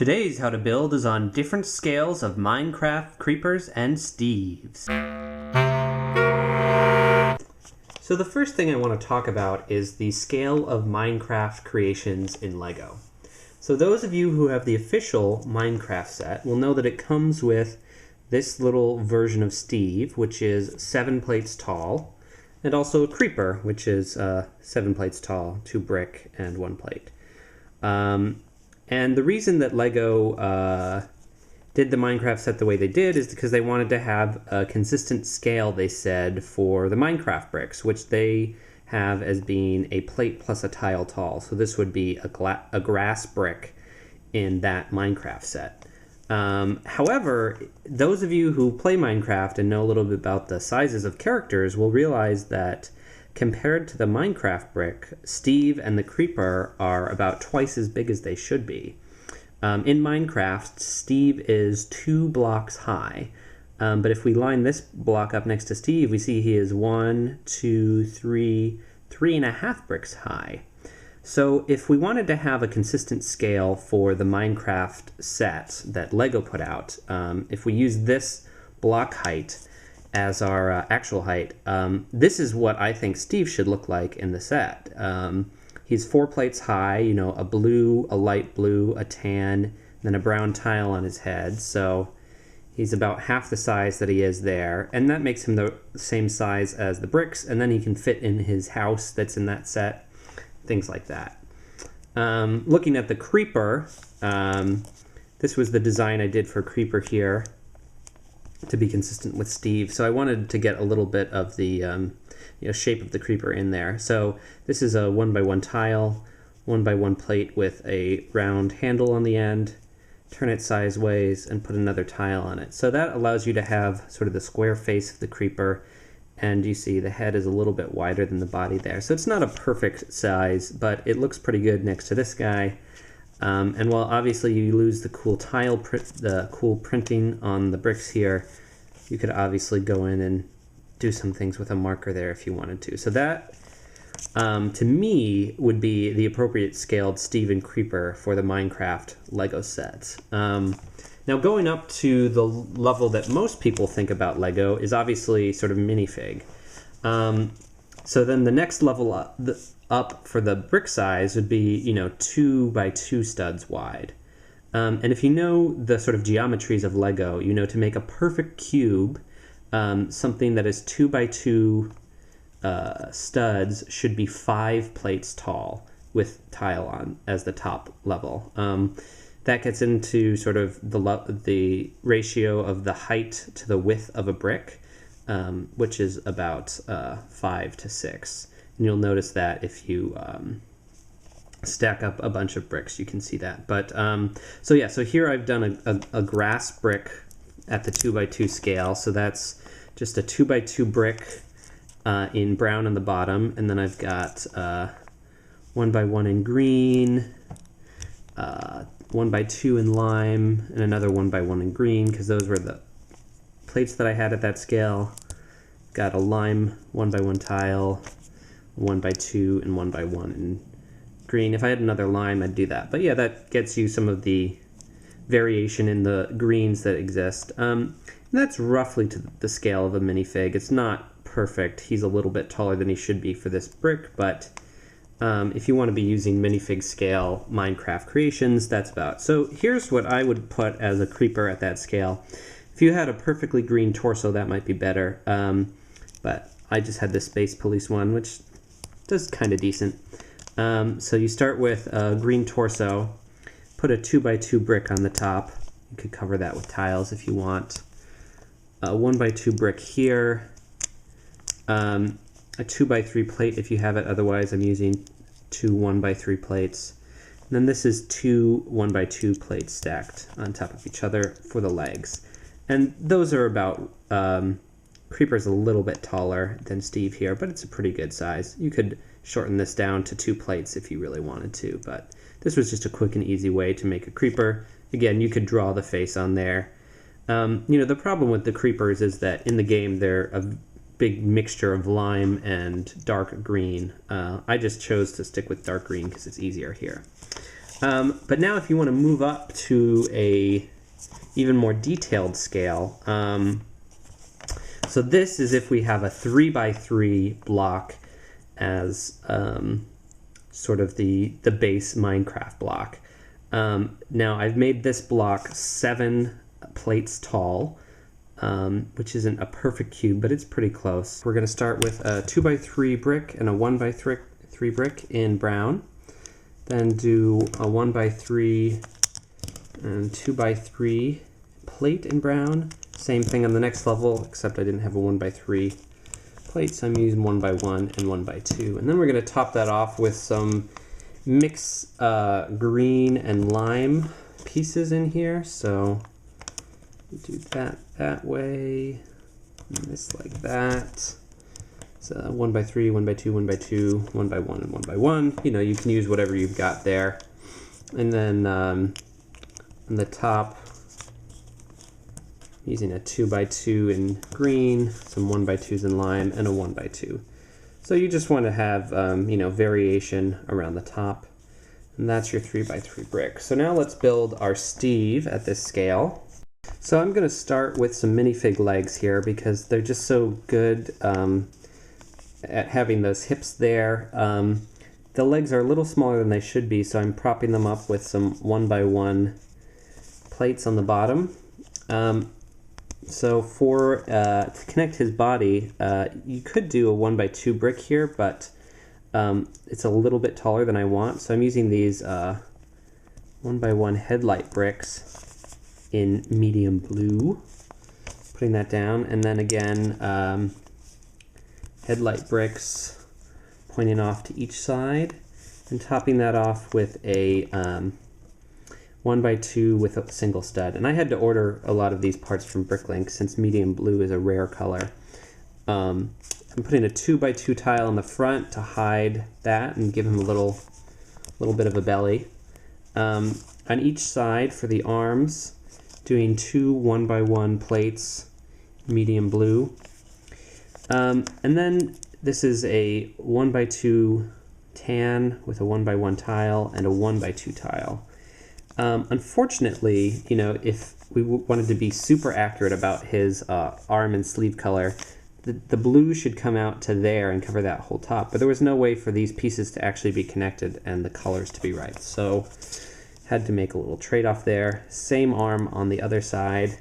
Today's how to build is on different scales of Minecraft creepers and Steves. So the first thing I want to talk about is the scale of Minecraft creations in LEGO. So those of you who have the official Minecraft set will know that it comes with this little version of Steve, which is 7 plates tall, and also a creeper, which is 7 plates tall, 2 brick, and 1 plate. And the reason that LEGO did the Minecraft set the way they did is because they wanted to have a consistent scale, they said, for the Minecraft bricks, which they have as being a plate plus a tile tall. So this would be a grass brick in that Minecraft set. However, those of you who play Minecraft and know a little bit about the sizes of characters will realize that compared to the Minecraft brick, Steve and the creeper are about twice as big as they should be. In Minecraft, Steve is 2 blocks high, but if we line this block up next to Steve, we see he is 1, 2, 3, 3.5 bricks high. So if we wanted to have a consistent scale for the Minecraft set that LEGO put out, if we use this block height as our actual height, this is what I think Steve should look like in the set. He's 4 plates high, you know, a blue, a light blue, a tan, then a brown tile on his head. So he's about half the size that he is there, and that makes him the same size as the bricks, and then he can fit in his house that's in that set, things like that. Looking at the creeper, this was the design I did for creeper here to be consistent with Steve. So I wanted to get a little bit of the shape of the creeper in there. So this is a 1x1 tile, 1x1 plate with a round handle on the end. Turn it sideways and put another tile on it. So that allows you to have sort of the square face of the creeper, and you see the head is a little bit wider than the body there. So it's not a perfect size, but it looks pretty good next to this guy. And while obviously you lose the cool cool printing on the bricks here, you could obviously go in and do some things with a marker there if you wanted to. So that, to me, would be the appropriate scaled Steve and Creeper for the Minecraft LEGO sets. Now going up to the level that most people think about LEGO is obviously sort of Minifig. So then the next level up for the brick size would be, 2x2 studs wide. And if you know the sort of geometries of LEGO, you know to make a perfect cube, something that is 2x2 studs should be 5 plates tall with tile on as the top level. That gets into sort of the ratio of the height to the width of a brick, which is about 5 to 6. And you'll notice that if you stack up a bunch of bricks, you can see that. But so here I've done a grass brick at the 2x2 scale. So that's just a 2x2 brick in brown on the bottom, and then I've got 1x1 in green, 1x2 in lime, and another 1x1 in green, because those were the plates that I had at that scale. Got a lime 1x1 tile, 1x2, and 1x1 in green. If I had another lime, I'd do that. But yeah, that gets you some of the variation in the greens that exist. That's roughly to the scale of a minifig. It's not perfect. He's a little bit taller than he should be for this brick, but if you want to be using minifig scale Minecraft creations, that's about. So here's what I would put as a creeper at that scale. If you had a perfectly green torso, that might be better. But I just had the Space Police one, which does kind of decent. So you start with a green torso, put a 2x2 brick on the top. You could cover that with tiles if you want. A 1x2 brick here. A 2x3 plate if you have it. Otherwise, I'm using 2 1x3 plates. And then this is 2 1x2 plates stacked on top of each other for the legs. And those are about, Creeper's a little bit taller than Steve here, but it's a pretty good size. You could shorten this down to 2 plates if you really wanted to, but this was just a quick and easy way to make a creeper. Again, you could draw the face on there. The problem with the creepers is that in the game they're a big mixture of lime and dark green. I just chose to stick with dark green because it's easier here. But now if you want to move up to a even more detailed scale, so this is if we have a 3x3 block as sort of the base Minecraft block. Now I've made this block 7 plates tall, which isn't a perfect cube, but it's pretty close. We're going to start with a 2x3 brick and a 1x3 brick in brown. Then do a 1x3 and 2x3 plate in brown. Same thing on the next level, except I didn't have a 1x3 plate, so I'm using 1x1 and 1x2. And then we're going to top that off with some mix green and lime pieces in here. So do that way, and this like that. So 1x3, 1x2, 1x2, 1x1, and 1x1. You know, you can use whatever you've got there. And then on the top, using a 2x2 in green, some 1x2s in lime, and a 1x2. So you just want to have, you know, variation around the top. And that's your 3x3 brick. So now let's build our Steve at this scale. So I'm going to start with some minifig legs here because they're just so good at having those hips there. The legs are a little smaller than they should be, so I'm propping them up with some 1x1 plates on the bottom. So for to connect his body, you could do a 1x2 brick here, but it's a little bit taller than I want. So I'm using these 1x1 headlight bricks in medium blue. Putting that down, and then again, headlight bricks pointing off to each side, and topping that off with a 1x2 with a single stud. And I had to order a lot of these parts from Bricklink since medium blue is a rare color. I'm putting a 2x2 tile on the front to hide that and give him a little bit of a belly. On each side for the arms, doing 2 1x1 plates, medium blue. And then this is a 1x2 tan with a 1x1 tile and a 1x2 tile. Unfortunately, you know, if we wanted to be super accurate about his arm and sleeve color, the blue should come out to there and cover that whole top. But there was no way for these pieces to actually be connected and the colors to be right. So had to make a little trade-off there. Same arm on the other side.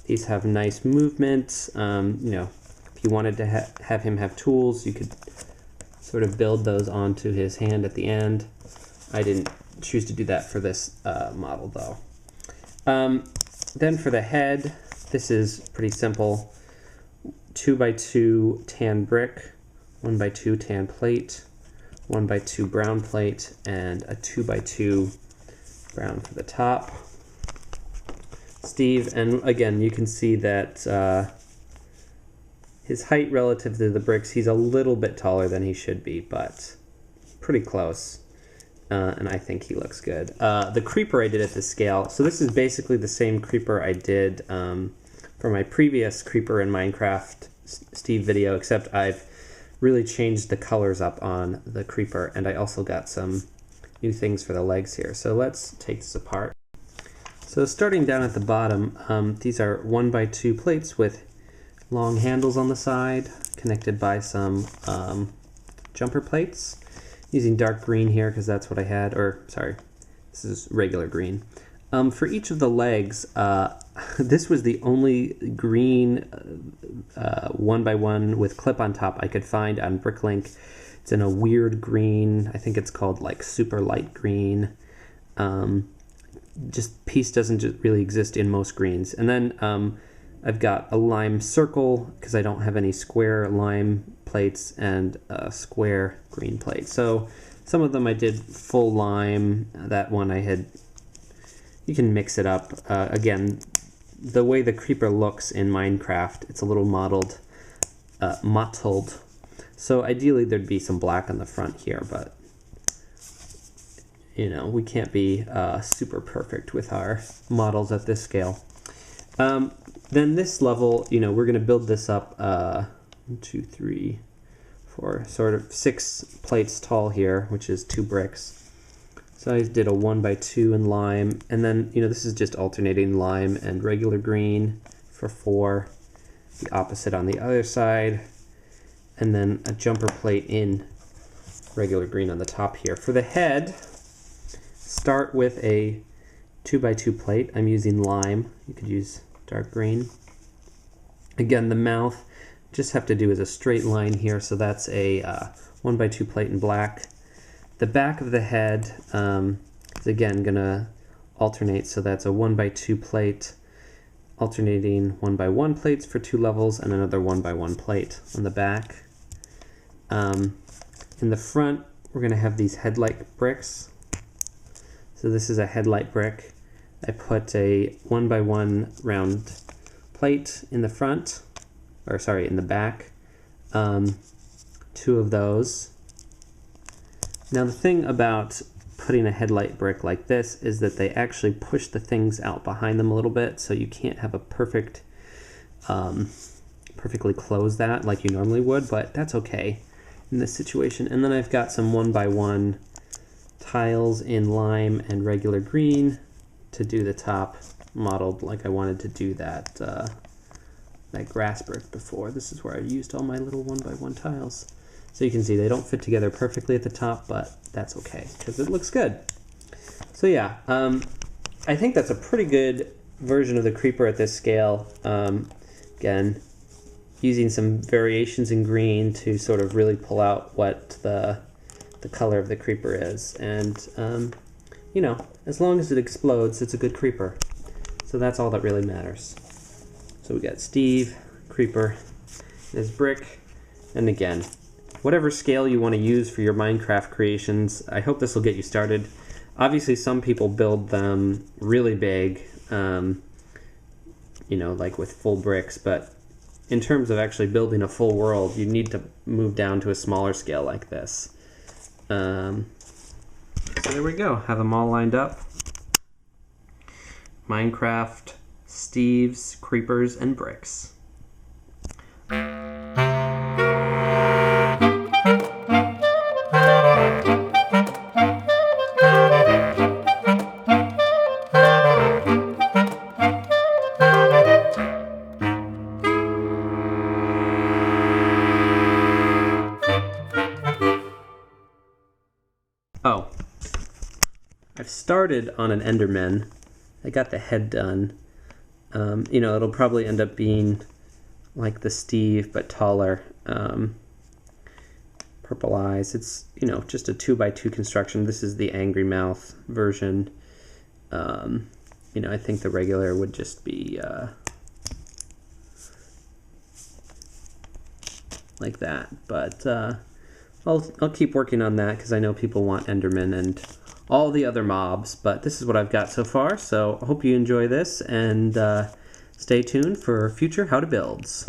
These have nice movement. You know, if you wanted to have him have tools, you could sort of build those onto his hand at the end. I didn't choose to do that for this model though. Then for the head, this is pretty simple. 2x2 tan brick, 1x2 tan plate, 1x2 brown plate, and a 2x2 brown for the top. Steve, and again, you can see that his height relative to the bricks, he's a little bit taller than he should be, but pretty close. And I think he looks good. The creeper I did at this scale, so this is basically the same creeper I did for my previous creeper in Minecraft Steve video, except I've really changed the colors up on the creeper, and I also got some new things for the legs here. So let's take this apart. So starting down at the bottom, these are 1x2 plates with long handles on the side, connected by some jumper plates. Using dark green here because that's what I had, or sorry, this is regular green. For each of the legs, this was the only green 1x1 with clip on top I could find on Bricklink. It's in a weird green, I think it's called like super light green. Just piece doesn't really exist in most greens. And then I've got a lime circle because I don't have any square lime plates and a square green plate. So some of them I did full lime. That one I had, you can mix it up. Again, the way the creeper looks in Minecraft, it's a little mottled. So ideally there'd be some black on the front here, but you know, we can't be super perfect with our models at this scale. Then this level, you know, we're going to build this up 1, 2, 3, 4, sort of 6 plates tall here, which is 2 bricks. So I did a 1x2 in lime, and then, this is just alternating lime and regular green for 4, the opposite on the other side, and then a jumper plate in regular green on the top here. For the head, start with a 2x2 plate. I'm using lime. You could use dark green. Again, the mouth, just have to do is a straight line here, so that's a 1x2 plate in black. The back of the head is again gonna alternate, so that's a 1x2 plate, alternating 1x1 plates for 2 levels, and another 1x1 plate on the back. In the front, we're gonna have these headlight bricks. So this is a headlight brick. I put a 1x1 round plate in the front, or sorry, in the back. 2 of those. Now the thing about putting a headlight brick like this is that they actually push the things out behind them a little bit, so you can't have a perfectly close that like you normally would, but that's okay in this situation. And then I've got some 1x1 tiles in lime and regular green to do the top, modeled like I wanted to do that that grass brick before. This is where I used all my little 1x1 tiles. So you can see they don't fit together perfectly at the top, but that's okay because it looks good. So yeah, I think that's a pretty good version of the creeper at this scale. Again, using some variations in green to sort of really pull out what the color of the creeper is. And, as long as it explodes, it's a good creeper. So that's all that really matters. So we got Steve, creeper, his brick, and again, whatever scale you want to use for your Minecraft creations, I hope this will get you started. Obviously, some people build them really big, like with full bricks, but in terms of actually building a full world, you need to move down to a smaller scale like this. So there we go, have them all lined up. Minecraft, Steve's, creepers, and bricks. Oh, I've started on an Enderman. I got the head done. It'll probably end up being like the Steve, but taller. Purple eyes. It's, just a 2x2 construction. This is the angry mouth version. I think the regular would just be like that. But I'll keep working on that because I know people want Enderman and all the other mobs, but this is what I've got so far, so I hope you enjoy this, and stay tuned for future How to Builds.